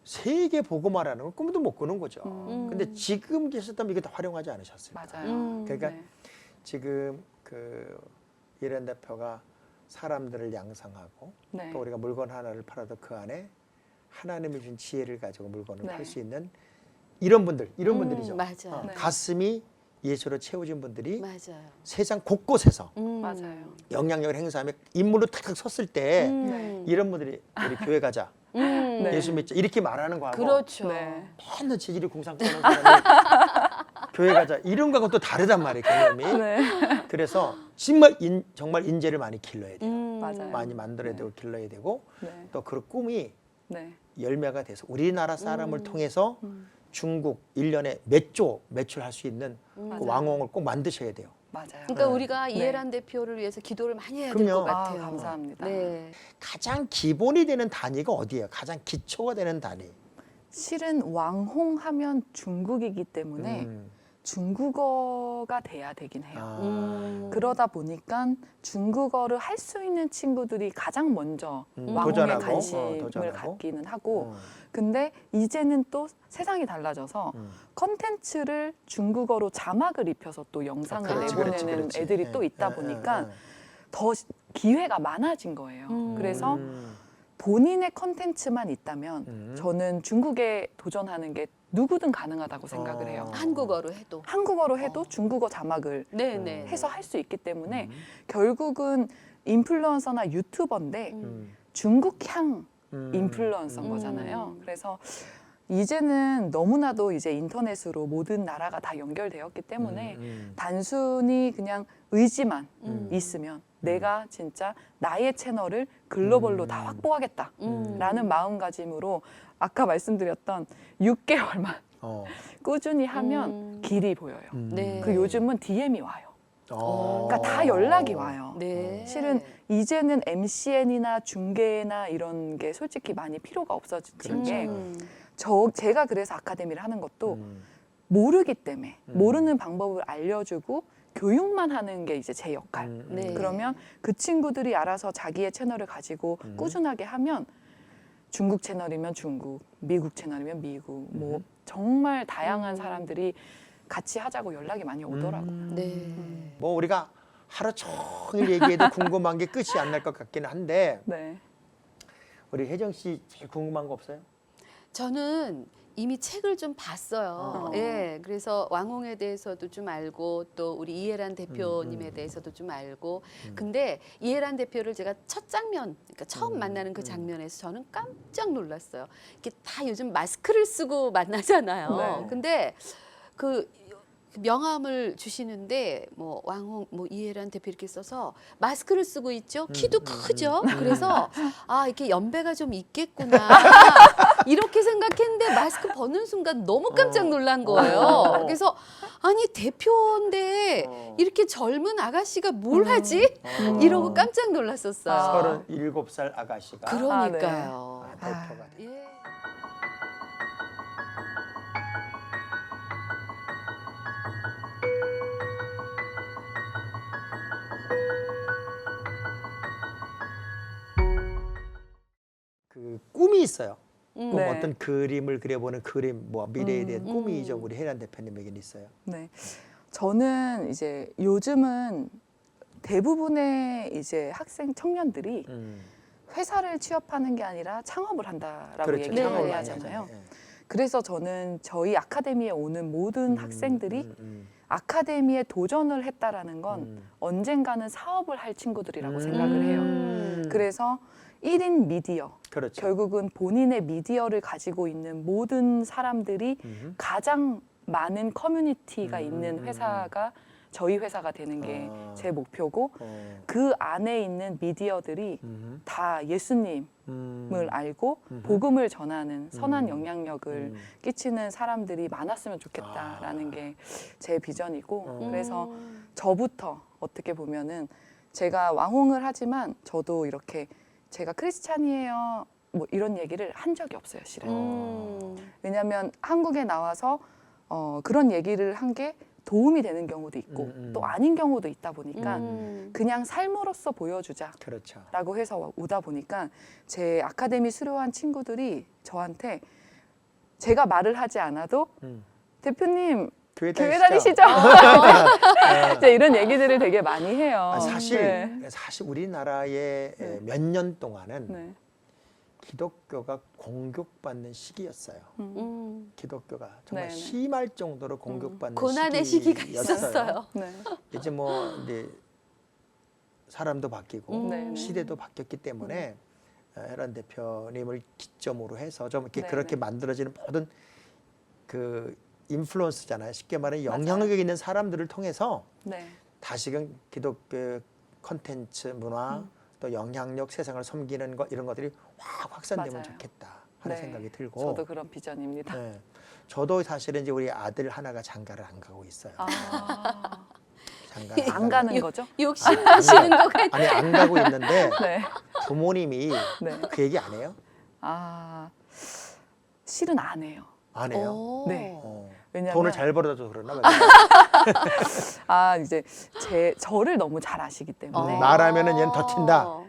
세계 복음화라는 건 꿈도 못 꾸는 거죠. 근데 지금 계셨다면 이게 더 활용하지 않으셨을까? 맞아요. 그러니까 네. 지금 그 이란 대표가 사람들을 양상하고 네. 또 우리가 물건 하나를 팔아도 그 안에 하나님이 준 지혜를 가지고 물건을 네. 팔 수 있는 이런 분들이죠. 맞아요. 네. 가슴이 예수로 채워진 분들이 맞아요. 세상 곳곳에서 맞아요. 영향력을 행사하며 인물로 탁탁 섰을 때 네. 이런 분들이 우리 교회 가자, 네. 예수 믿자 이렇게 말하는 거하고 그렇죠. 네. 맨날 재질이 공상하는 사람이 교회 가자 이런 거하고 또 다르단 말이에요 개념이. 네. 그래서 정말 인재를 많이 길러야 돼요. 맞아요. 많이 만들어야 되고 길러야 되고 네. 또 그 꿈이 네. 열매가 돼서 우리나라 사람을 통해서 중국 1년에 몇 조 매출할 수 있는 그 맞아요. 왕홍을 꼭 만드셔야 돼요. 맞아요. 그러니까 네. 우리가 네. 이해란 대표를 위해서 기도를 많이 해야 될 그럼요. 것 같아요. 감사합니다. 네. 가장 기본이 되는 단위가 어디예요? 가장 기초가 되는 단위. 실은 왕홍 하면 중국이기 때문에 중국어가 돼야 되긴 해요. 아. 그러다 보니까 중국어를 할 수 있는 친구들이 가장 먼저 왕홍에 도전하고, 관심을 도전하고. 갖기는 하고 어. 근데 이제는 또 세상이 달라져서 컨텐츠를 중국어로 자막을 입혀서 또 영상을 그렇지, 내보내는 그렇지, 그렇지. 애들이 예, 또 있다 예, 보니까 예, 예. 더 기회가 많아진 거예요. 그래서 본인의 컨텐츠만 있다면 저는 중국에 도전하는 게 누구든 가능하다고 생각을 해요. 한국어로 해도. 한국어로 해도 중국어 자막을 네네. 해서 할 수 있기 때문에 결국은 인플루언서나 유튜버인데 중국향 인플루언서인 거잖아요. 그래서 이제는 너무나도 이제 인터넷으로 모든 나라가 다 연결되었기 때문에 단순히 그냥 의지만 있으면 내가 진짜 나의 채널을 글로벌로 다 확보하겠다라는 마음가짐으로 아까 말씀드렸던 6개월만 어. 꾸준히 하면 길이 보여요. 네. 그 요즘은 DM이 와요. 어. 그러니까 다 연락이 와요. 네. 실은 이제는 MCN이나 중계나 이런 게 솔직히 많이 필요가 없어진 그렇죠. 게 제가 그래서 아카데미를 하는 것도 음. 모르기 때문에 모르는 방법을 알려주고 교육만 하는 게 이제 제 역할. 네. 그러면 그 친구들이 알아서 자기의 채널을 가지고 꾸준하게 하면 중국 채널이면 중국, 미국 채널이면 미국, 뭐 정말 다양한 사람들이 같이 하자고 연락이 많이 오더라고요. 네. 뭐 우리가 하루 종일 얘기해도 궁금한 게 끝이 안 날 것 같기는 한데 네. 우리 혜정 씨 제일 궁금한 거 없어요? 저는 이미 책을 좀 봤어요. 예, 그래서 왕홍에 대해서도 좀 알고 또 우리 이해란 대표님에 대해서도 좀 알고. 근데 이해란 대표를 제가 첫 장면, 그러니까 처음 만나는 그 장면에서 저는 깜짝 놀랐어요. 이게 다 요즘 마스크를 쓰고 만나잖아요. 네. 근데 그 명함을 주시는데 뭐 왕홍 뭐 이해란 대표 이렇게 써서 마스크를 쓰고 있죠. 키도 크죠. 그래서 아 이렇게 연배가 좀 있겠구나 이렇게 생각했는데 마스크 벗는 순간 너무 깜짝 놀란 거예요. 그래서 아니 대표인데 이렇게 젊은 아가씨가 뭘 하지? 이러고 깜짝 놀랐었어요. 37살 아가씨가 그러니까요. 대표가 돼. 예. 그 꿈이 있어요. 꿈 네. 어떤 그림을 그려보는 그림, 뭐 미래에 대한 꿈이죠. 우리 혜란 대표님에게는 있어요. 네. 저는 이제 요즘은 대부분의 이제 학생 청년들이 회사를 취업하는 게 아니라 창업을 한다라고 그렇죠. 얘기를 창업을 많이 많이 하잖아요. 예. 그래서 저는 저희 아카데미에 오는 모든 학생들이 아카데미에 도전을 했다라는 건 언젠가는 사업을 할 친구들이라고 생각을 해요. 그래서 1인 미디어, 그렇죠. 결국은 본인의 미디어를 가지고 있는 모든 사람들이 가장 많은 커뮤니티가 있는 회사가 저희 회사가 되는 게 제 목표고 그 안에 있는 미디어들이 다 예수님을 알고 복음을 전하는 선한 영향력을 끼치는 사람들이 많았으면 좋겠다라는 게 제 비전이고 그래서 저부터 어떻게 보면은 제가 왕홍을 하지만 저도 이렇게 제가 크리스찬이에요 뭐 이런 얘기를 한 적이 없어요 실은. 왜냐하면 한국에 나와서 그런 얘기를 한 게 도움이 되는 경우도 있고 또 아닌 경우도 있다 보니까 그냥 삶으로서 보여주자 그렇죠. 라고 해서 오다 보니까 제 아카데미 수료한 친구들이 저한테 제가 말을 하지 않아도 대표님 교회 다니시죠? 이제 이런 얘기들을 되게 많이 해요. 사실 우리나라의 몇 년 동안은 네. 기독교가 공격받는 시기였어요. 기독교가 정말 네네. 심할 정도로 공격받는 고난의 시기가 시기였어요. 있었어요. 네. 이제 뭐 이제 사람도 바뀌고 네네. 시대도 바뀌었기 때문에 혜란 대표님을 기점으로 해서 좀 이렇게 네네. 그렇게 만들어지는 모든 그 인플루언스잖아요. 쉽게 말하면 맞아요. 영향력 있는 사람들을 통해서 네. 다시금 기독교 컨텐츠 문화 또 영향력 세상을 섬기는 것 이런 것들이 확 확산되면 맞아요. 좋겠다 하는 네. 생각이 들고 저도 그런 비전입니다. 네. 저도 사실은 이제 우리 아들 하나가 장가를 안 가고 있어요. 장가를 안 가는 거죠? 욕심나시는 것 같아요. 아니 안 가고 있는데 네. 부모님이 네. 그 얘기 안 해요? 실은 안 해요. 안 해요? 오. 네. 어. 왜냐면 돈을 잘 벌어서 그러나 봐요. 이제 저를 너무 잘 아시기 때문에 말하면은 얘는 더 튄다.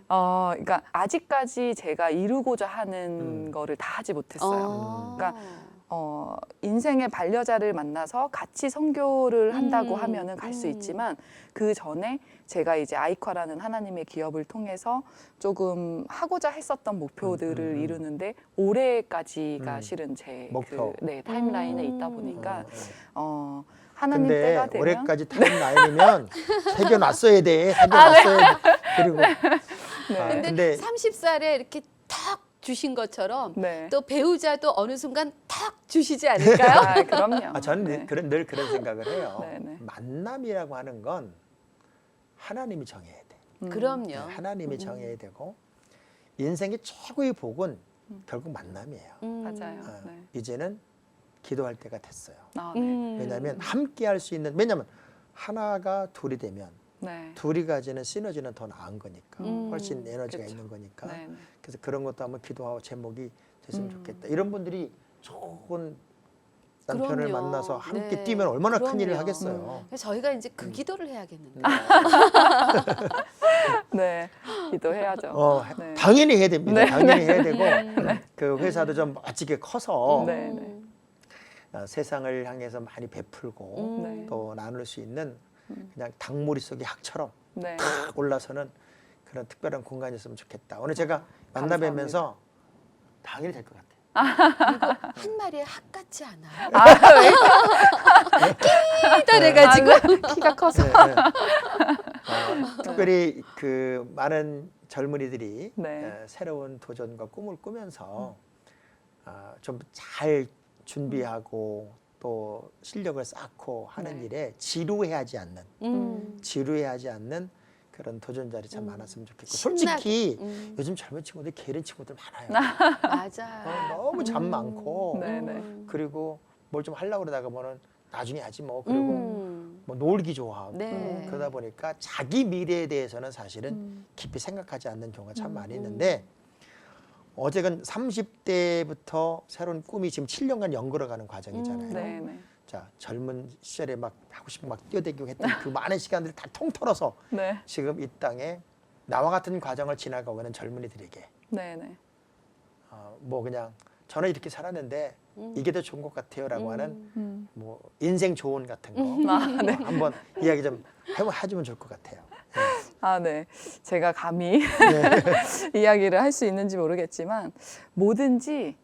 그러니까 아직까지 제가 이루고자 하는 거를 다 하지 못했어요. 그러니까 인생의 반려자를 만나서 같이 선교를 한다고 하면은 갈 수 있지만 그 전에 제가 이제 아이쿼라는 하나님의 기업을 통해서 조금 하고자 했었던 목표들을 이루는데 올해까지가 실은 제 목표. 타임라인에 있다 보니까 하나님 근데 때가 되면 올해까지 타임라인이면 새겨놨어야 돼. 새겨놨어야 돼. 그리고 근데 30살에 이렇게 탁 주신 것처럼 네. 또 배우자도 어느 순간 탁 주시지 않을까요? 그럼요. 저는 네. 늘 그런 생각을 해요. 네네. 만남이라고 하는 건 하나님이 정해야 돼. 그럼요. 네, 하나님이 정해야 되고 인생의 최고의 복은 결국 만남이에요. 맞아요. 네. 이제는 기도할 때가 됐어요. 네. 왜냐하면 함께 할 수 있는 왜냐하면 하나가 둘이 되면 네. 둘이 가지는 시너지는 더 나은 거니까 훨씬 에너지가 그쵸. 있는 거니까 네. 네. 그래서 그런 것도 한번 기도하고 제목이 됐으면 좋겠다. 이런 분들이 좋은 남편을 그럼요. 만나서 함께 네. 뛰면 얼마나 큰 일을 그럼요. 하겠어요. 그래서 저희가 이제 그 기도를 해야겠는데. 네. 기도해야죠. 네. 당연히 해야 됩니다. 네. 당연히 해야 되고 그 회사도 좀 멋지게 커서 네. 네. 세상을 향해서 많이 베풀고 네. 또 나눌 수 있는 그냥 닭무리 속의 학처럼 네. 탁 올라서는 그런 특별한 공간이었으면 좋겠다. 오늘 제가 만나 감사합니다. 뵈면서 당연히 될 것 같아요. 한 마리의 학 같지 않아요? 끼다래가지고 키가 커서. 네, 네. 특별히 그 많은 젊은이들이 네. 새로운 도전과 꿈을 꾸면서 좀 잘 준비하고 또 실력을 쌓고 하는 네. 일에 지루해하지 않는 그런 도전자들이 참 많았으면 좋겠고 솔직히 요즘 젊은 친구들 게으른 친구들 많아요. 맞아. 너무 잠 많고 네네. 그리고 뭘 좀 하려고 그러다가 뭐는 나중에 하지 뭐 그리고 뭐 놀기 좋아하고 네. 그러다 보니까 자기 미래에 대해서는 사실은 깊이 생각하지 않는 경우가 참 많이 있는데 어제는 30대부터 새로운 꿈이 지금 7년간 연걸어가는 과정이잖아요. 네네. 자 젊은 시절에 막 하고 싶은 막 뛰어다니고 했던 그 많은 시간들을 다 통틀어서 네. 지금 이 땅에 나와 같은 과정을 지나가고 있는 젊은이들에게 네네. 뭐 그냥 저는 이렇게 살았는데 이게 더 좋은 것 같아요라고 하는 음. 뭐 인생 조언 같은 거 네. 한번 이야기 좀 해주면 좋을 것 같아요. 아, 네. 제가 감히 이야기를 할 수 있는지 모르겠지만 뭐든지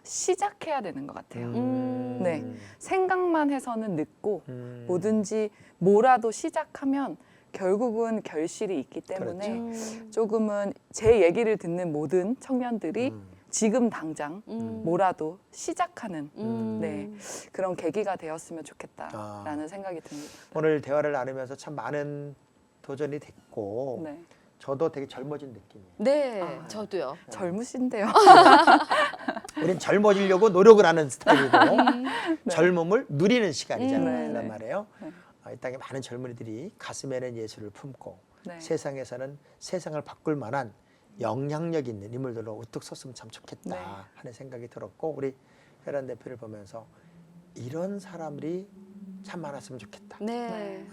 시작해야 되는 것 같아요. 네. 생각만 해서는 늦고 뭐든지 뭐라도 시작하면 결국은 결실이 있기 때문에 그렇죠. 조금은 제 얘기를 듣는 모든 청년들이 지금 당장 뭐라도 시작하는 네, 그런 계기가 되었으면 좋겠다라는 생각이 듭니다. 오늘 대화를 나누면서 참 많은 도전이 됐고 네. 저도 되게 젊어진 느낌이에요. 네, 저도요. 젊으신데요. 우린 젊어지려고 노력을 하는 스타일이고 네. 젊음을 누리는 시간이잖아요. 네, 그런 네. 말이에요. 네. 이 땅에 많은 젊은이들이 가슴에는 예수를 품고 네. 세상에서는 세상을 바꿀 만한 영향력 있는 인물들로 우뚝 섰으면 참 좋겠다 네. 하는 생각이 들었고 우리 혜란 대표를 보면서 이런 사람들이 참 많았으면 좋겠다. 네.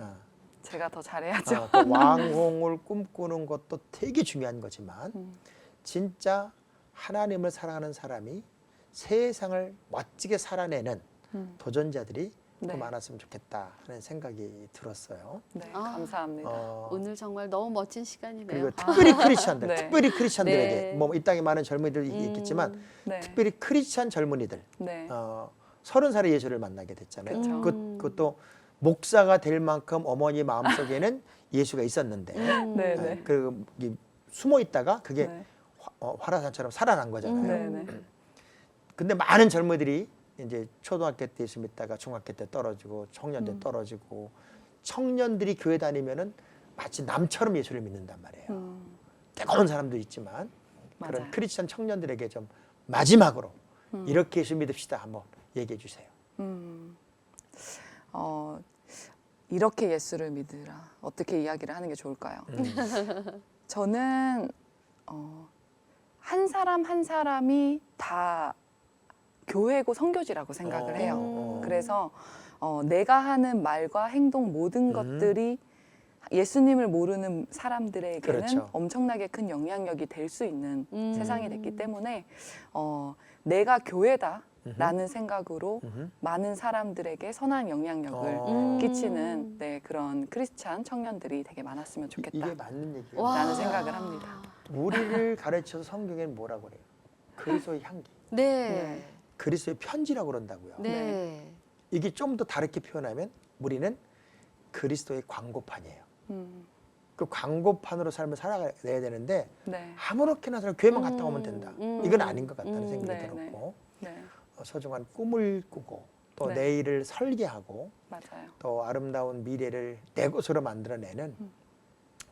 제가 더 잘해야죠. 또 왕홍을 꿈꾸는 것도 되게 중요한 거지만 진짜 하나님을 사랑하는 사람이 세상을 멋지게 살아내는 도전자들이 네. 더 많았으면 좋겠다 하는 생각이 들었어요. 네, 아. 감사합니다. 오늘 정말 너무 멋진 시간이네요. 그리고 특별히 크리스찬들, 네. 특별히 크리스찬들에게 네. 뭐 이 땅에 많은 젊은이들이 있겠지만 네. 특별히 크리스찬 젊은이들 네. 30살에 예수를 만나게 됐잖아요. 그쵸. 그것도 목사가 될 만큼 어머니 마음속에는 예수가 있었는데 네, 네. 그 숨어 있다가 그게 네. 화라산처럼 살아난 거잖아요. 네, 네. 근데 많은 젊은이들이 이제 초등학교 때 예수 믿다가 중학교 때 떨어지고 청년 때 떨어지고 청년들이 교회 다니면은 마치 남처럼 예수를 믿는단 말이에요. 뜨거운 사람도 있지만 맞아요. 그런 크리스천 청년들에게 좀 마지막으로 이렇게 예수 믿읍시다 한번 얘기해 주세요. 이렇게 예수를 믿으라. 어떻게 이야기를 하는 게 좋을까요? 저는 한 사람 한 사람이 다 교회고 선교지라고 생각을 해요. 그래서 내가 하는 말과 행동 모든 것들이 예수님을 모르는 사람들에게는 그렇죠. 엄청나게 큰 영향력이 될 수 있는 세상이 됐기 때문에 내가 교회다라는 생각으로 많은 사람들에게 선한 영향력을 끼치는 네, 그런 크리스찬 청년들이 되게 많았으면 이게 좋겠다라는 맞는 얘기예요. 와. 생각을 합니다. 우리를 가르쳐서 성경에는 뭐라고 그래요? 그리스도의 향기, 네. 그리스도의 편지라고 그런다고요. 네. 이게 좀 더 다르게 표현하면 우리는 그리스도의 광고판이에요. 그 광고판으로 삶을 살아가야 되는데 네. 아무렇게나 살 교회만 갔다 오면 된다. 이건 아닌 것 같다는 생각이 네, 들었고 네. 소중한 꿈을 꾸고 또 네. 내일을 설계하고 맞아요. 또 아름다운 미래를 내 것으로 만들어내는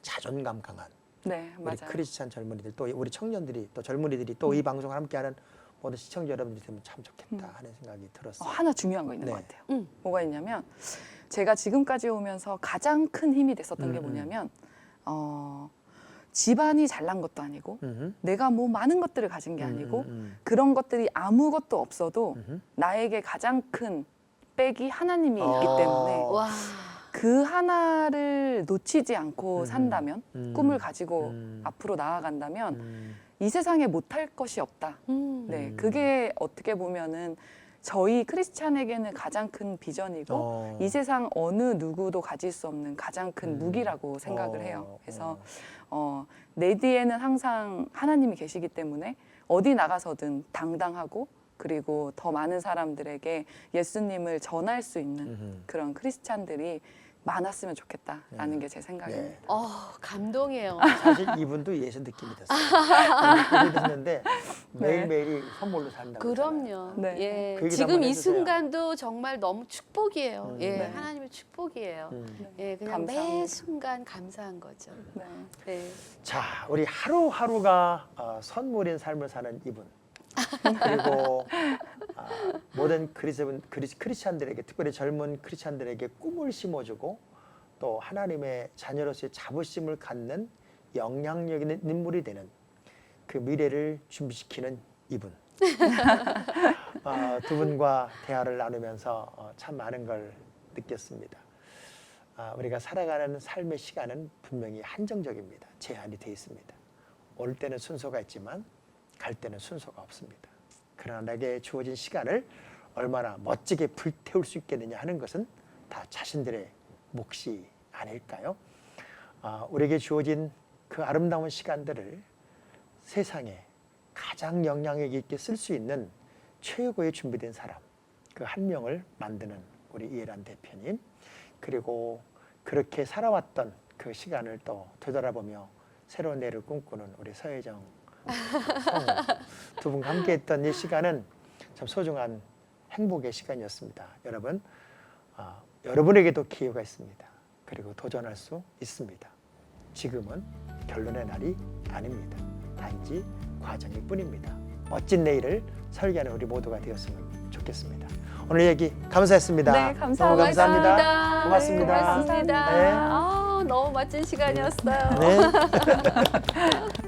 자존감 강한 네, 우리 맞아요. 크리스찬 젊은이들 또 우리 청년들이 또 젊은이들이 또 이 방송을 함께하는 모든 시청자 여러분들이 되면 참 좋겠다 하는 생각이 들었어요. 하나 중요한 거 있는 네. 것 같아요. 뭐가 있냐면 제가 지금까지 오면서 가장 큰 힘이 됐었던 게 뭐냐면 집안이 잘난 것도 아니고 내가 뭐 많은 것들을 가진 게 아니고 그런 것들이 아무것도 없어도 나에게 가장 큰 백이 하나님이 있기 때문에 와. 그 하나를 놓치지 않고 산다면 꿈을 가지고 앞으로 나아간다면 이 세상에 못할 것이 없다. 네, 그게 어떻게 보면은 저희 크리스찬에게는 가장 큰 비전이고 이 세상 어느 누구도 가질 수 없는 가장 큰 무기라고 생각을 해요. 그래서 내 뒤에는 항상 하나님이 계시기 때문에 어디 나가서든 당당하고 그리고 더 많은 사람들에게 예수님을 전할 수 있는 그런 크리스찬들이 많았으면 좋겠다라는 게 제 생각입니다. 네. 감동이에요. 사실 이분도 예수 느낌이 됐어요. 됐는데 매일매일이 선물로 산다고 그럼요. 네. 예. 그 얘기도 지금 한번 이 해주세요. 순간도 정말 너무 축복이에요. 예. 네. 하나님의 축복이에요. 음. 예, 그냥 매 감사합니다. 순간 감사한 거죠. 네. 네. 자, 우리 하루하루가 선물인 삶을 사는 이분. 그리고 모든 크리스찬들에게, 특별히 젊은 크리스찬들에게 꿈을 심어주고 또 하나님의 자녀로서의 자부심을 갖는 영향력 있는 인물이 되는 그 미래를 준비시키는 이분. 두 분과 대화를 나누면서 참 많은 걸 느꼈습니다. 우리가 살아가는 삶의 시간은 분명히 한정적입니다. 제한이 되어 있습니다. 올 때는 순서가 있지만 갈 때는 순서가 없습니다. 그러나 내게 주어진 시간을 얼마나 멋지게 불태울 수 있겠느냐 하는 것은 다 자신들의 몫이 아닐까요? 우리에게 주어진 그 아름다운 시간들을 세상에 가장 영향력 있게 쓸 수 있는 최고의 준비된 사람, 그 한 명을 만드는 우리 이해란 대표님, 그리고 그렇게 살아왔던 그 시간을 또 되돌아보며 새로운 내일을 꿈꾸는 우리 서혜정 성우 두 분과 함께했던 이 시간은 참 소중한 행복의 시간이었습니다. 여러분, 여러분에게도 기회가 있습니다. 그리고 도전할 수 있습니다. 지금은 결론의 날이 아닙니다. 단지 과정일 뿐입니다. 멋진 내일을 설계하는 우리 모두가 되었으면 좋겠습니다. 오늘 얘기 감사했습니다. 네, 감사합니다. 너무 감사합니다. 고맙습니다. 고맙습니다. 고맙습니다. 네. 너무 멋진 시간이었어요. 네.